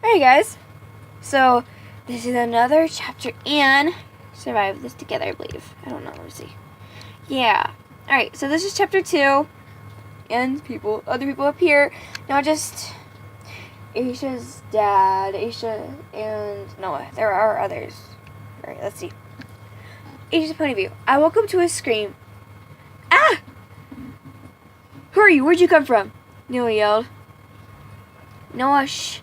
Alright guys, so this is another chapter and survive this together, I believe. I don't know, let me see. Yeah. Alright, so this is chapter 2 and other people up here. Now just Aisha's dad, Aisha and Noah. There are others. Alright, let's see. Aisha's point of view. I woke up to a scream. Ah! Who are you? Where'd you come from? Noah yelled. Noah, shh.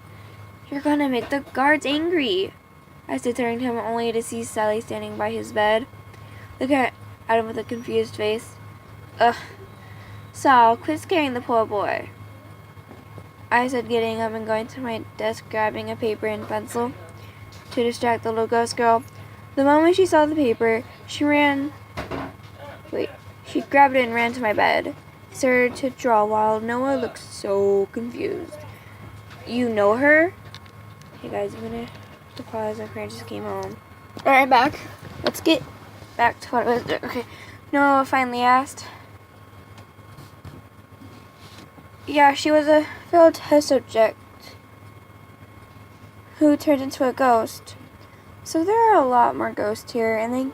You're gonna make the guards angry. I stood staring at him only to see Sally standing by his bed, looking at him with a confused face. Ugh. Sal, quit scaring the poor boy. I said, getting up and going to my desk, grabbing a paper and pencil to distract the little ghost girl. The moment she saw the paper, she grabbed it and ran to my bed. I started to draw while Noah looked so confused. You know her? Hey guys, I'm gonna have to pause. My parents just came home. Alright, I'm back. Let's get back to what I was doing. Okay. Noah finally asked. Yeah, she was a failed test subject who turned into a ghost. So there are a lot more ghosts here, and they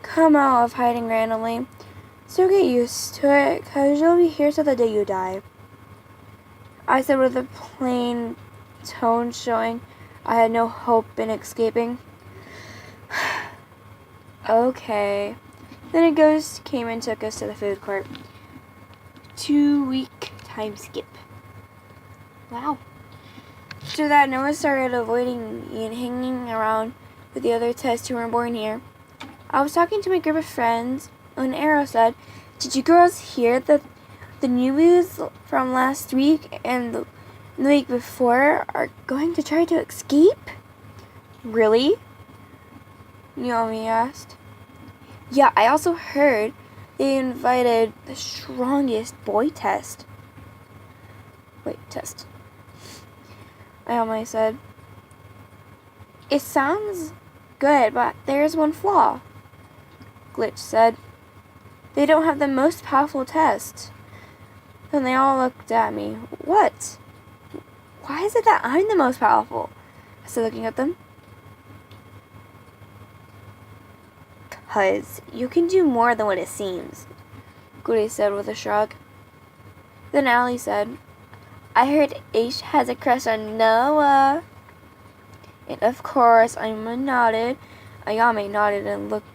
come out of hiding randomly. So get used to it, cause you'll be here till the day you die. I said with a plain tone showing I had no hope in escaping. Okay. Then a ghost came and took us to the food court. 2-week time skip. Wow. After that, Noah started avoiding me and hanging around with the other tests who were born here. I was talking to my group of friends when Arrow said, "Did you girls hear the newbies from last week and the week before are going to try to escape?" Really? Naomi asked. Yeah, I also heard they invited the strongest boy test. Test. I almost said. It sounds good, but there's one flaw. Glitch said. They don't have the most powerful test. Then they all looked at me. What? Why is it that I'm the most powerful? I said, looking at them. 'Cause you can do more than what it seems, Goody said with a shrug. Then Allie said, I heard Aish has a crush on Noah. And of course, Ayame nodded and looked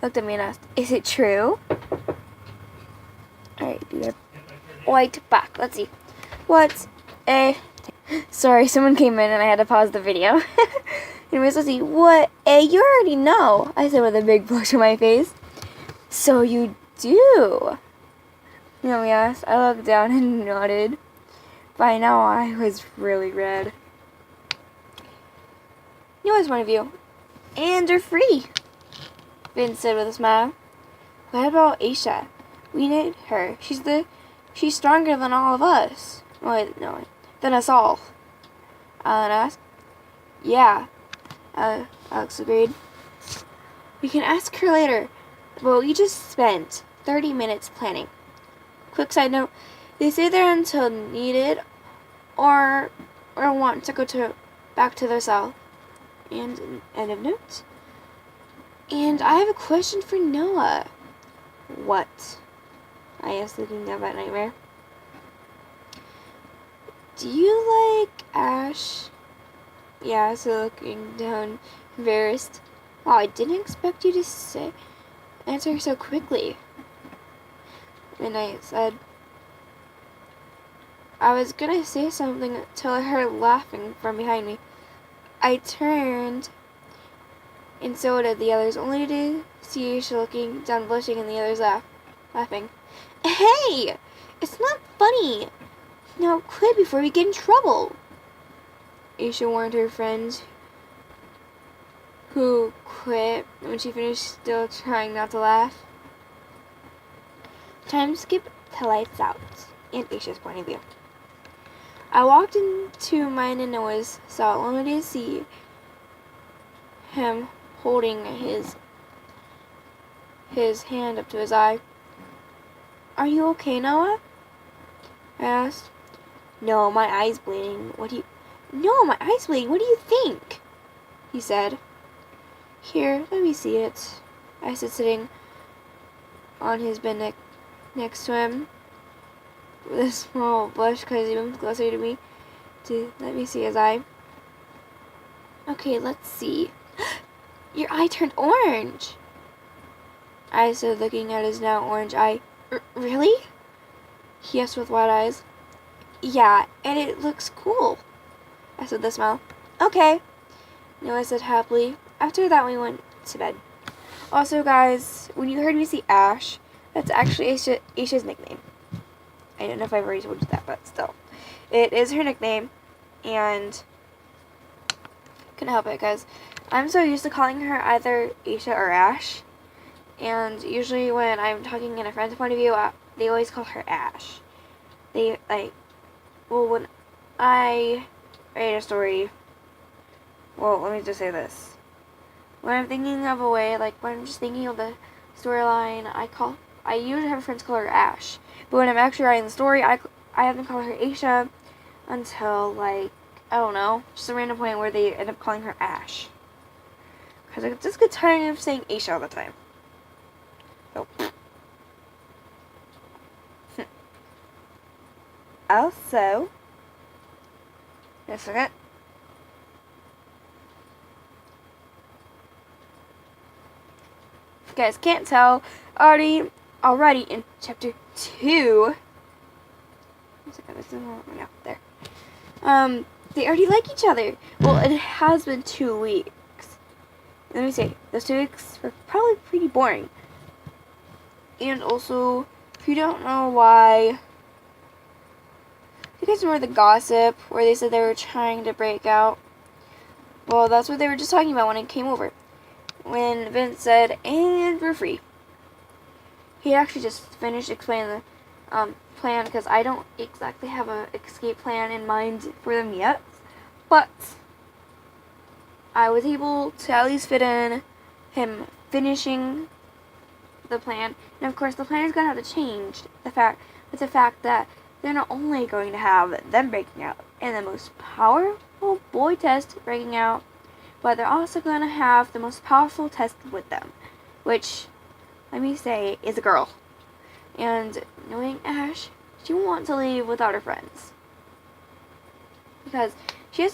at me and asked, is it true? Alright, do that. White back. Let's see. What's a... Sorry, someone came in and I had to pause the video. Anyways, let's see. What a... You already know, I said with a big blush on my face. So you do? Naomi asked. I looked down and nodded. By now, I was really red. Noah's one of you. And you're free, Vin said with a smile. What about Aisha? We need her. She's stronger than all of us. Wait, no, than us all. Alan asked. Yeah, Alex agreed. We can ask her later, but we just spent 30 minutes planning. Quick side note, they stay there until needed or want to go back to their cell. And end of note. And I have a question for Noah. What? I asked, looking up at Nightmare. Do you like Ash? Yeah, so looking down, embarrassed. Wow, I didn't expect you to answer so quickly. And I said, I was gonna say something until I heard laughing from behind me. I turned, and so did the others, only to see Aisha looking down, blushing, and the others laughing. Hey! It's not funny! Now quit before we get in trouble! Aisha warned her friends, who quit when she finished, still trying not to laugh. Time skip to lights out, and Aisha's point of view. I walked into mine and Noah's cell only to see him holding his hand up to his eye. Are you okay, Noah? I asked. No, my eye's bleeding. No, my eye's bleeding. What do you think? He said. Here, let me see it. I said, sitting on his bed next to him with a small blush because he moved closer to me to let me see his eye. Okay, let's see. Your eye turned orange. I said, looking at his now orange eye. Really? He asked with wide eyes. Yeah, and it looks cool. I said with a smile. Okay. Noah said happily. After that, we went to bed. Also, guys, when you heard me say Ash, that's actually Aisha's nickname. I don't know if I've already told you that, but still. It is her nickname, and couldn't help it because I'm so used to calling her either Aisha or Ash. And usually when I'm talking in a friend's point of view, they always call her Ash. They, when I write a story, well, let me just say this. When I'm thinking of a way, when I'm just thinking of the storyline, I usually have friends call her Ash. But when I'm actually writing the story, I have them call her Aisha until, I don't know, just a random point where they end up calling her Ash. Because I just get tired of saying Aisha all the time. So. Also, just a second. If you guys can't tell, already in chapter 2. No, there. They already like each other. Well, it has been 2 weeks. Let me say, those 2 weeks were probably pretty boring. And also, if you don't know why, you guys remember the gossip where they said they were trying to break out? Well, that's what they were just talking about when I came over. When Vince said, and we're free. He actually just finished explaining the plan because I don't exactly have an escape plan in mind for them yet. But I was able to at least fit in him finishing the plan. And of course, the plan is going to have to change with the fact that they're not only going to have them breaking out and the most powerful boy test breaking out, but they're also going to have the most powerful test with them, which, let me say, is a girl. And knowing Ash, she won't want to leave without her friends. Because she has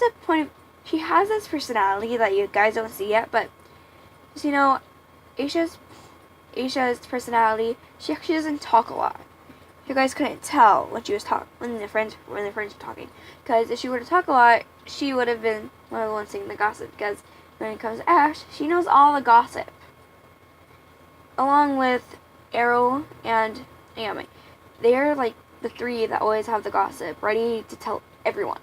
this personality that you guys don't see yet, but, just, Aisha's personality, she actually doesn't talk a lot. You guys couldn't tell when the friends were talking. Because if she were to talk a lot, she would have been one of the ones saying the gossip. Because when it comes to Ash, she knows all the gossip. Along with Arrow and Naomi. They are the 3 that always have the gossip, ready to tell everyone.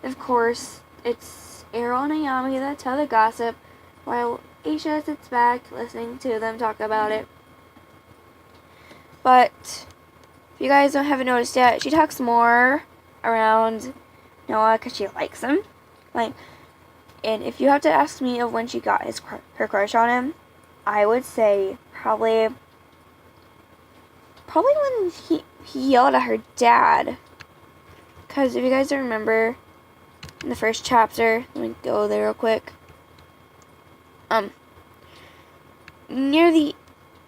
Of course, it's Arrow and Naomi that tell the gossip, while Aisha sits back listening to them talk about it. But if you guys haven't noticed yet, she talks more around Noah because she likes him. And if you have to ask me of when she got her crush on him, I would say probably when he yelled at her dad. Because if you guys don't remember, in the first chapter, let me go there real quick. Near the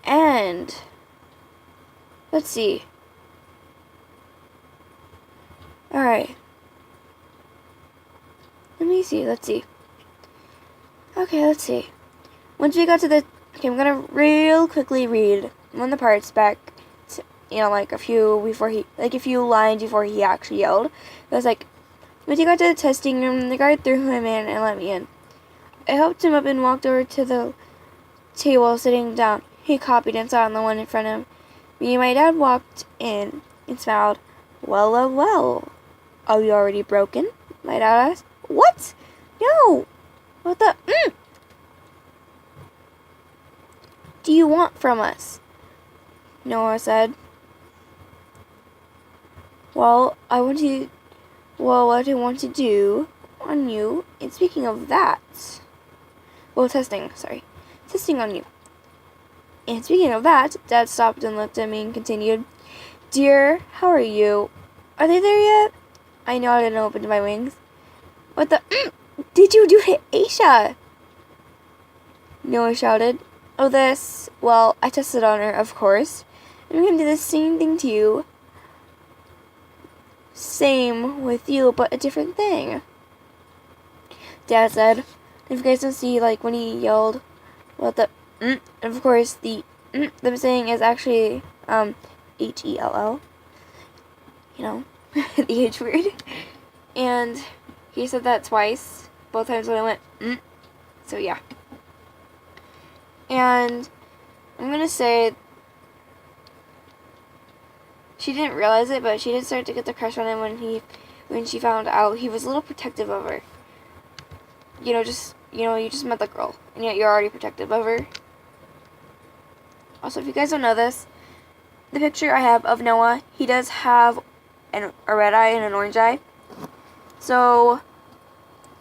end, let's see. Alright. Let's see. Okay, let's see. Once we got to the... Okay, I'm gonna real quickly read one of the parts back to, a few lines before he actually yelled. It was once he got to the testing room, the guard threw him in and let me in. I helped him up and walked over to the table, sitting down. He copied and sat on the one in front of me. My dad walked in and smiled. Well. Are you already broken? My dad asked. What? No. What the? Do you want from us? Noah said. What I want to do on you, and speaking of that, testing on you. And speaking of that, Dad stopped and looked at me and continued, Dear, how are you? Are they there yet? I nodded and opened my wings. What the did you do to Aisha? Noah shouted. Oh, this. Well, I tested on her, of course. I'm going to do the same thing to you. Same with you, but a different thing. Dad said. If you guys don't see, like, when he yelled, what the, and of course, the, that I'm saying is actually, H-E-L-L. You know, the H word. And he said that twice, both times when I went, So, yeah. And I'm going to say she didn't realize it, but she did start to get the crush on him when she found out he was a little protective of her. You know, you just met the girl, and yet you're already protective of her. Also, if you guys don't know this, the picture I have of Noah, he does have a red eye and an orange eye. So,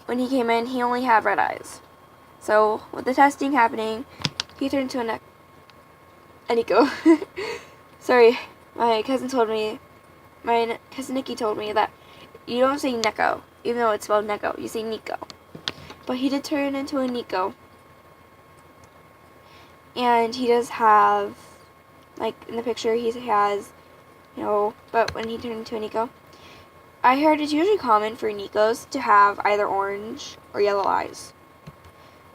when he came in, he only had red eyes. So, with the testing happening, he turned into a Nico. Sorry, my cousin Nikki told me that you don't say Neko, even though it's spelled Neko, you say Nico. But he did turn into a Nico. And he does have, like, in the picture, he has, but when he turned into a Nico, I heard it's usually common for Nikos to have either orange or yellow eyes.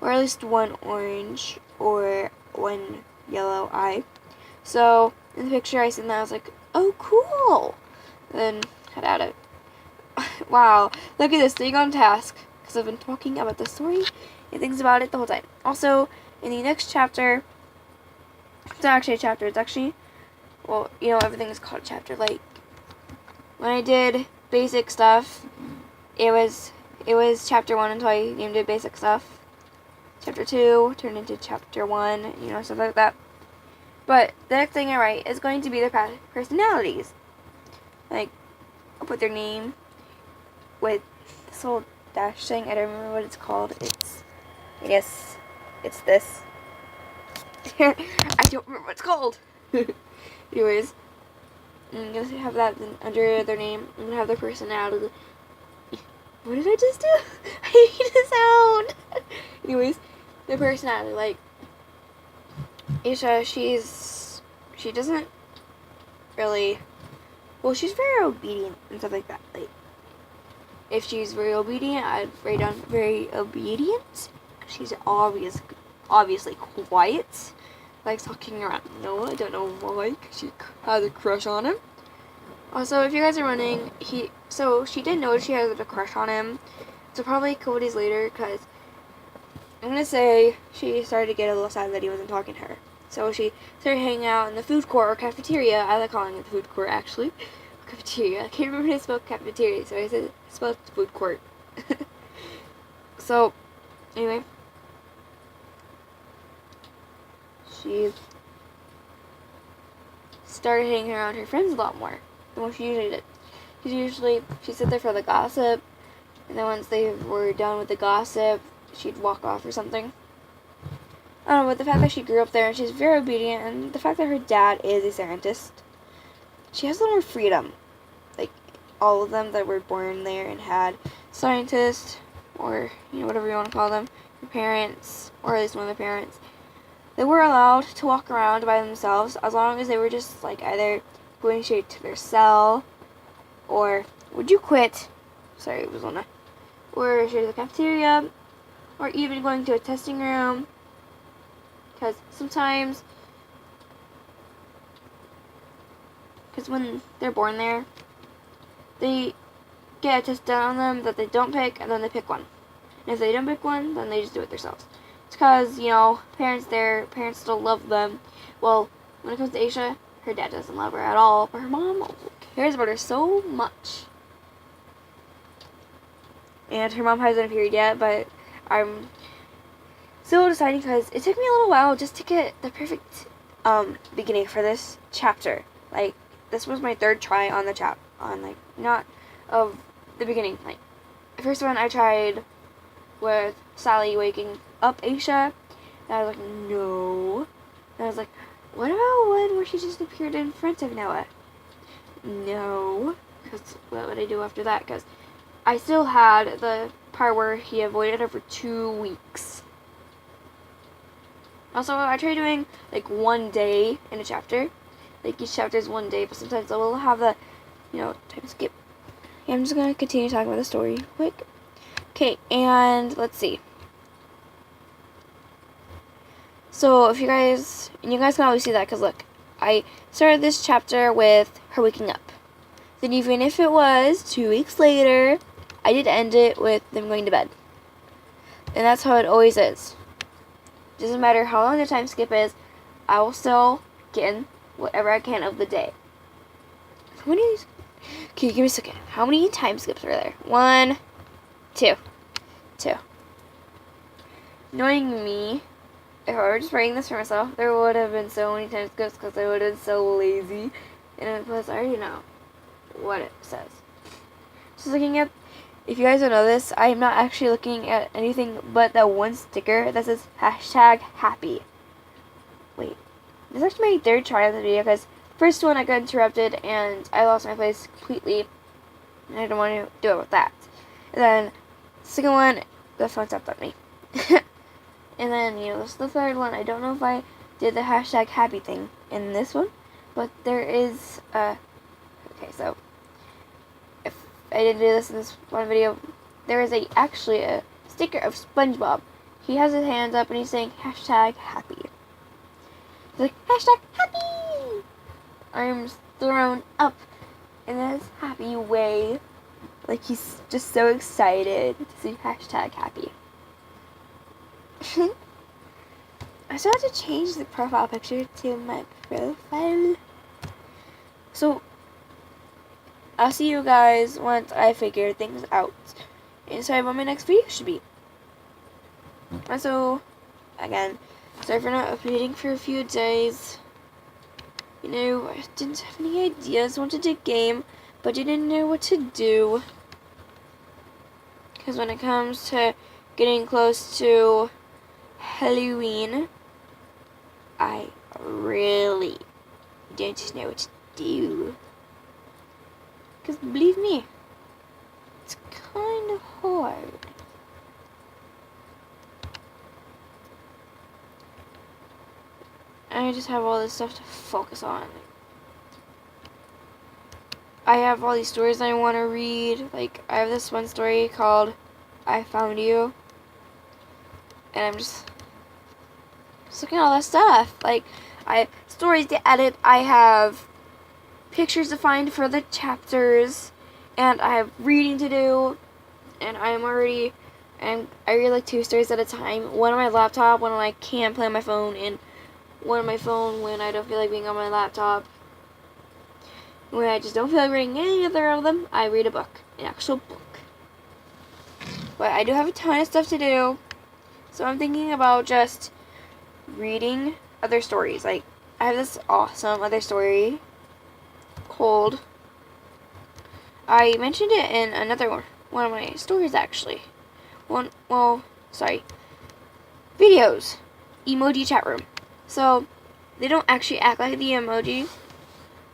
Or at least one orange or one yellow eye. So, in the picture I seen that, I was like, oh, cool! Then, cut at it. Wow, look at this, staying on task. Because I've been talking about the story and things about it the whole time. Also, in the next chapter, it's not actually a chapter, it's actually, well, everything is called a chapter. Like, when I did basic stuff, it was chapter 1 until I named it basic stuff. Chapter 2 turned into chapter 1, stuff like that. But the next thing I write is going to be their personalities. Like, I'll put their name with this little dash thing. I don't remember what it's called. It's this. I don't remember what it's called. Anyways, I'm going to have that under their name. I'm going to have their personality. What did I just do? I hate the sound. Anyways, their personality. Like, Aisha, she doesn't really, well, she's very obedient and stuff like that. Like, if she's very obedient, I'd write down very obedient. She's obviously quiet, likes talking around Noah. I don't know why, because she has a crush on him. Also, if you guys are running, so she didn't know she had a crush on him. So probably a couple days later, because I'm going to say she started to get a little sad that he wasn't talking to her. So she started hanging out in the food court or cafeteria. I like calling it the food court, actually. Cafeteria. I can't remember how to spell cafeteria, so I spelled food court. So, anyway. She started hanging around her friends a lot more than what she usually did. She'd sit there for the gossip, and then once they were done with the gossip, she'd walk off or something. I don't know, but the fact that she grew up there and she's very obedient, and the fact that her dad is a scientist, she has a little more freedom. Like, all of them that were born there and had scientists, or, whatever you want to call them, their parents, or at least one of their parents, they were allowed to walk around by themselves as long as they were just, like, either going straight to their cell, or, would you quit? Sorry, it was Luna. Or straight to the cafeteria, or even going to a testing room. Because sometimes, when they're born there, they get a test done on them that they don't pick, and then they pick one. And if they don't pick one, then they just do it themselves. It's because, parents still love them. Well, when it comes to Aisha, her dad doesn't love her at all, but her mom cares about her so much. And her mom hasn't appeared yet, but I'm still deciding because it took me a little while just to get the perfect beginning for this chapter. Like, this was my third try on the not of the beginning. Like, the first one I tried with Sally waking up Aisha, and I was like, no. And I was like, what about one where she just appeared in front of Noah? No. Because what would I do after that? Because I still had the part where he avoided her for 2 weeks. Also, I try doing like 1 day in a chapter. Like each chapter is 1 day, but sometimes I will have the, time skip. Yeah, I'm just gonna continue talking about the story quick. Okay, and let's see. So if you guys can always see that, because look, I started this chapter with her waking up. Then even if it was 2 weeks later, I did end it with them going to bed. And that's how it always is. Doesn't matter how long the time skip is, I will still get in whatever I can of the day. How many? Okay, give me a second. How many time skips are there? 1, 2. Knowing me, if I were just writing this for myself, there would have been so many time skips because I would have been so lazy. And plus, I already know what it says. Just looking at, if you guys don't know this, I'm not actually looking at anything but that one sticker that says #happy. Wait, this is actually my 3rd try of the video because first one I got interrupted and I lost my place completely. And I didn't want to do it with that. And then, second one, the phone stopped on me. And then, this is the 3rd one. I don't know if I did the #happy thing in this one, but there is okay, so if I didn't do this in this one video, there is actually a sticker of SpongeBob. He has his hands up and he's saying #happy. He's like, #happy! Arms thrown up in this happy way. Like he's just so excited to see #happy. I still have to change the profile picture to my profile. So, I'll see you guys once I figure things out and decide what my next video should be. Also, again, sorry for not updating for a few days. I didn't have any ideas. Wanted to game, but didn't know what to do. Because when it comes to getting close to Halloween, I really don't know what to do. Because believe me, it's kind of hard. I just have all this stuff to focus on. I have all these stories I want to read. Like, I have this one story called I Found You. And I'm just looking at all that stuff. Like, I have stories to edit. I have pictures to find for the chapters. And I have reading to do. And I read like 2 stories at a time. One on my laptop, one when I can't play on my phone, and one on my phone when I don't feel like being on my laptop. When I just don't feel like reading any other of them, I read a book. An actual book. But I do have a ton of stuff to do. So I'm thinking about just reading other stories. Like, I have this awesome other story called, I mentioned it in another one of my stories actually. Videos. Emoji chat room. So, they don't actually act like the emoji.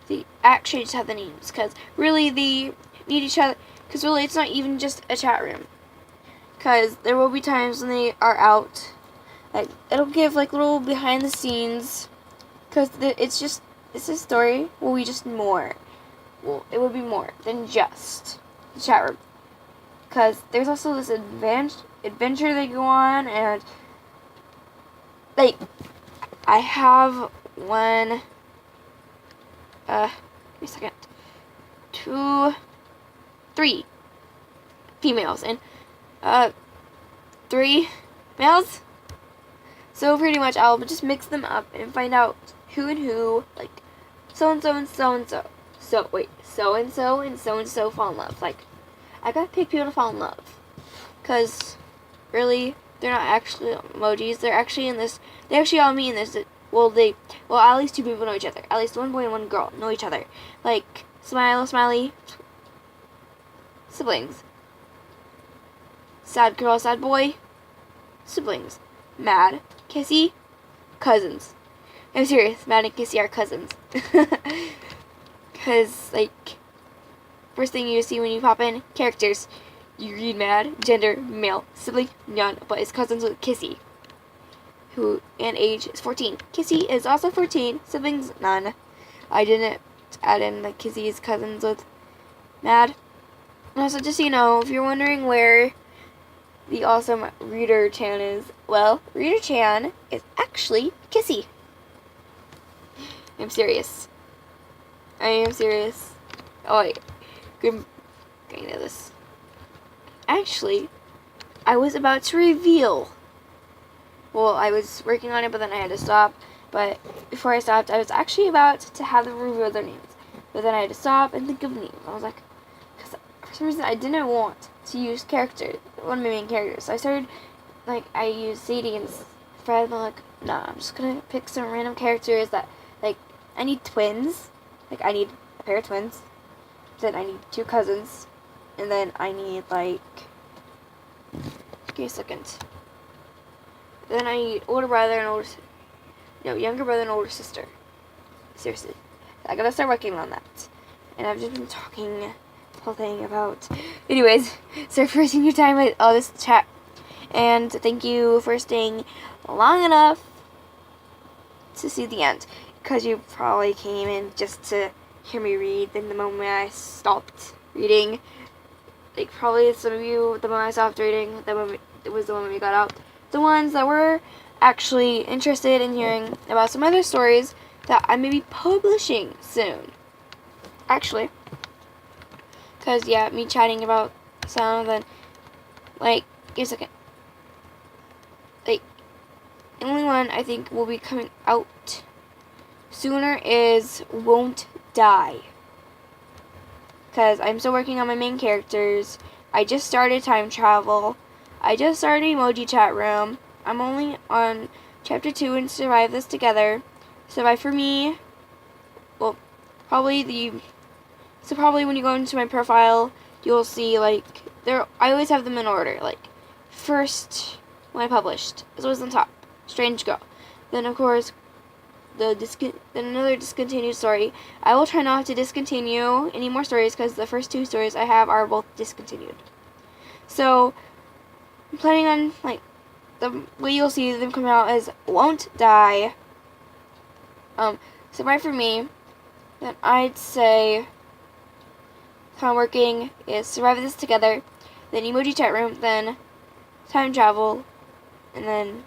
They actually just have the names. Because really, they need each other. Because really, it's not even just a chat room. Because there will be times when they are out. Like, it'll give like little behind the scenes. Because it's a story will be just more. Well, it would be more than just the chat room. Because there's also this adventure they go on. And, like, I have one, give me a second, 2, 3 females and 3 males. So pretty much I'll just mix them up and find out who and who, like so-and-so and so-and-so. So-and-so and so-and-so fall in love. Like, I gotta pick people to fall in love. Because, really, they're not actually emojis. They're actually in this. They actually all mean this. Well, at least 2 people know each other. At least 1 boy and 1 girl know each other. Like, smiley, siblings. Sad girl, sad boy, siblings. Mad, kissy, cousins. I'm serious. Mad and kissy are cousins. Because, like, first thing you see when you pop in, characters. You read Mad, gender, male, sibling, none, but is cousins with Kissy, and age is 14. Kissy is also 14, siblings, none. I didn't add in that Kissy is cousins with Mad. Also, just so you know, if you're wondering where the awesome Reader Chan is, well, Reader Chan is actually Kissy. I'm serious. I am serious. Oh, wait. Good. Getting to this. Actually, I was about to reveal. Well, I was working on it, but then I had to stop. But before I stopped, I was actually about to have them reveal their names. But then I had to stop and think of names. I was like, because for some reason I didn't want to use characters, one of my main characters. So I started, like, I used Sadie and Fred, and I'm like, nah, I'm just gonna pick some random characters that, like, I need twins. Like, I need a pair of twins. Then I need 2 cousins. And then I need, like, give me a second. Then I need older brother and younger brother and older sister. Seriously. I gotta start working on that. And I've just been talking the whole thing about... Anyways, sorry for wasting your time with all this chat. And thank you for staying long enough to see the end. Because you probably came in just to hear me read. Then the moment I stopped reading, like probably some of you, the moment I stopped reading, the moment it was the moment we got out. The ones that were actually interested in hearing about some other stories that I may be publishing soon. Actually. Because, yeah, me chatting about some of them, like, give a second. Like, the only one I think will be coming out sooner is Won't Die. Because I'm still working on my main characters. I just started time travel. I just started emoji chat room. I'm only on chapter 2 and Survive This Together. Survive for me. Well, probably when you go into my profile, you'll see, like, I always have them in order. Like, first, when I published, this was on top. Strange Girl. Then, of course, then another discontinued story. I will try not to discontinue any more stories because the first 2 stories I have are both discontinued. So, I'm planning on, like, the way you'll see them come out is Won't Die. Survive for me. Then I'd say how I'm working is Survive This Together, then Emoji Chat Room, then Time Travel, and then,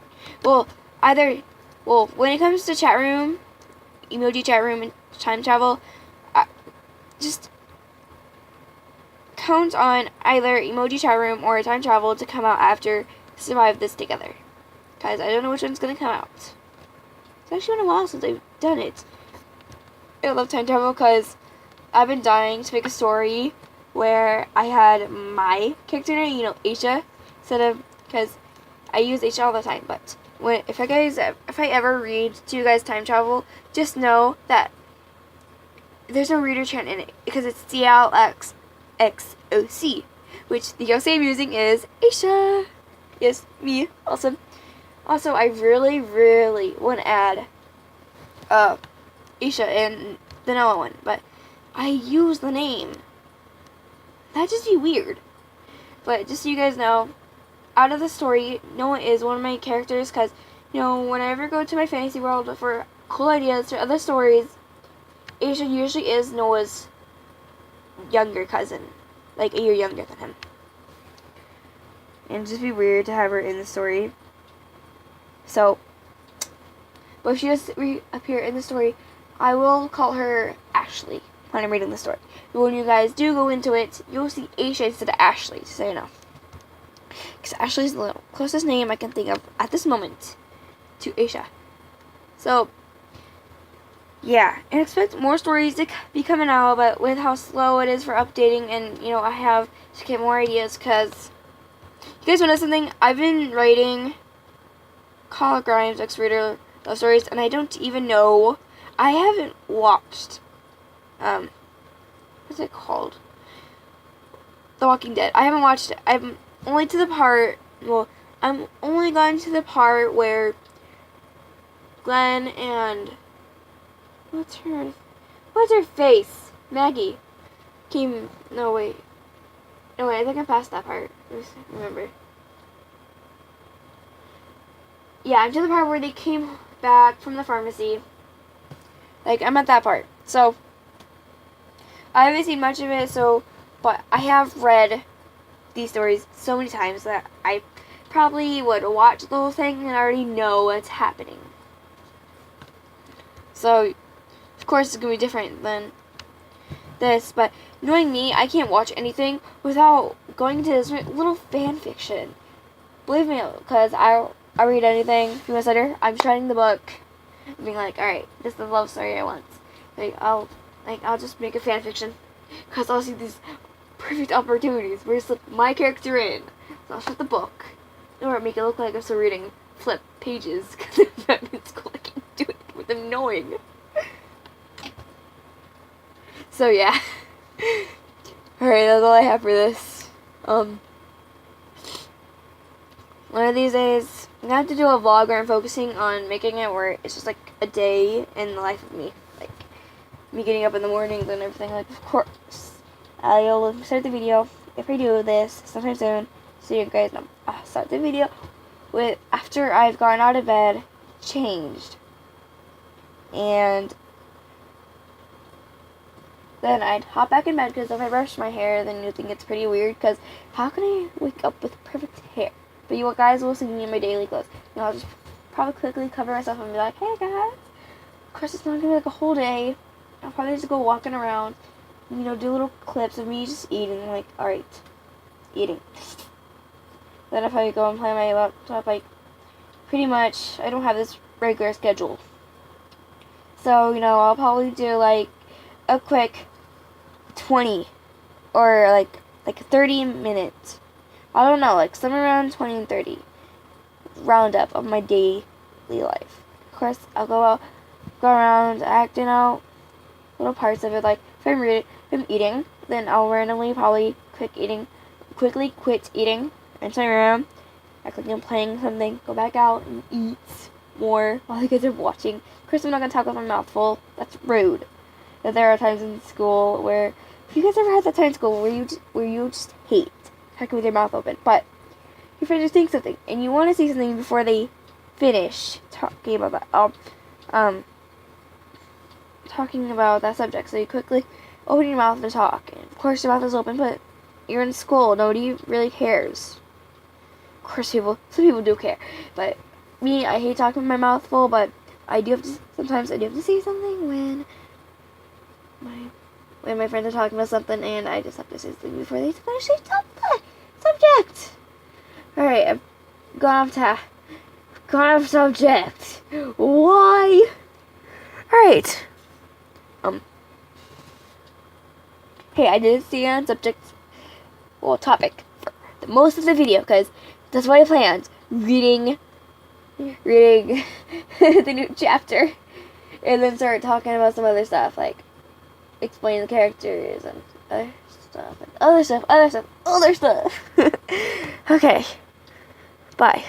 when it comes to chat room, Emoji Chat Room, and Time Travel, just count on either Emoji Chat Room or Time Travel to come out after Survive This Together. Because I don't know which one's going to come out. It's actually been a while since I've done it. I love Time Travel because I've been dying to make a story where I had my character name, Aisha, instead of, because I use Aisha all the time, but if I ever read to you guys Time Travel, just know that there's no Reader Chan in it, because it's CLXXOC, which the Yosei I'm using is Aisha. Yes, me, awesome. Also, I really, really want to add Aisha in the Noah one, but I use the name. That'd just be weird. But just so you guys know, out of the story, Noah is one of my characters because, when I ever go to my fantasy world for cool ideas for other stories, Aisha usually is Noah's younger cousin. Like, a year younger than him. And it'd just be weird to have her in the story. So, but if she does appear in the story, I will call her Ashley when I'm reading the story. But when you guys do go into it, you'll see Aisha instead of Ashley, so you know. Because Ashley is the closest name I can think of at this moment to Aisha. So, yeah. And expect more stories to be coming out, but with how slow it is for updating, and, I have to get more ideas, because, you guys want to know something? I've been writing Call of Grimes, X-Reader love stories, and I don't even know. I haven't watched, what's it called? The Walking Dead. I haven't watched it. I'm only to the part, I'm only gone to the part where Glenn and, what's her face? Maggie. Oh wait, I think I passed that part. Remember. Yeah, I'm to the part where they came back from the pharmacy. Like, I'm at that part. So, I haven't seen much of it, but I have read these stories so many times that I probably would watch the whole thing and already know what's happening. So, of course, it's going to be different than this, but knowing me, I can't watch anything without going to this little fan fiction. Believe me, because I'll read anything. A few months later, I'm shutting the book and being like, alright, this is the love story I want. I'll just make a fan fiction because I'll see these perfect opportunities where to slip my character in. So I'll shut the book or make it look like I'm still reading flip pages because if I'm in school, I can't do it with them knowing. So yeah. Alright, that's all I have for this. One of these days, I'm gonna have to do a vlog where I'm focusing on making it where it's just like a day in the life of me. Like, me getting up in the mornings and everything. Like, of course, I'll start the video if I do this sometime soon. So you guys know. I'll start the video with after I've gotten out of bed, changed, and then I'd hop back in bed because if I brush my hair, then you think it's pretty weird. Because how can I wake up with perfect hair? But you guys will see me in my daily clothes. And I'll just probably quickly cover myself and be like, hey guys. Of course, it's not going to be like a whole day. I'll probably just go walking around. And, do little clips of me just eating. Like, alright. Eating. Then I'll probably go and play on my laptop. Like, pretty much, I don't have this regular schedule. So, I'll probably do like a quick 20 or like 30 minutes. I don't know, like somewhere around 20 and 30 roundup of my daily life. Of course, I'll go around acting out little parts of it. Like if I'm eating, then I'll randomly probably quickly quit eating and turn around, act like I'm playing something, go back out and eat more while you guys are watching. Of course, I'm not gonna talk with my mouth full. That's rude. But there are times in school where, if you guys ever had that time in school where you just hate talking with your mouth open, but your friend just thinks something and you want to say something before they finish talking about that talking about that subject, so you quickly open your mouth to talk. And of course your mouth is open, but you're in school, nobody really cares. Of course some people do care, but me, I hate talking with my mouth full, but sometimes I do have to say something when my friends are talking about something, and I just have to say something before they finish the subject. Alright, I've gone off subject. Why? Alright. Hey, I did stay on topic for the most of the video, because that's what I planned. Reading the new chapter, and then start talking about some other stuff, like explain the characters and other stuff. Okay. Bye.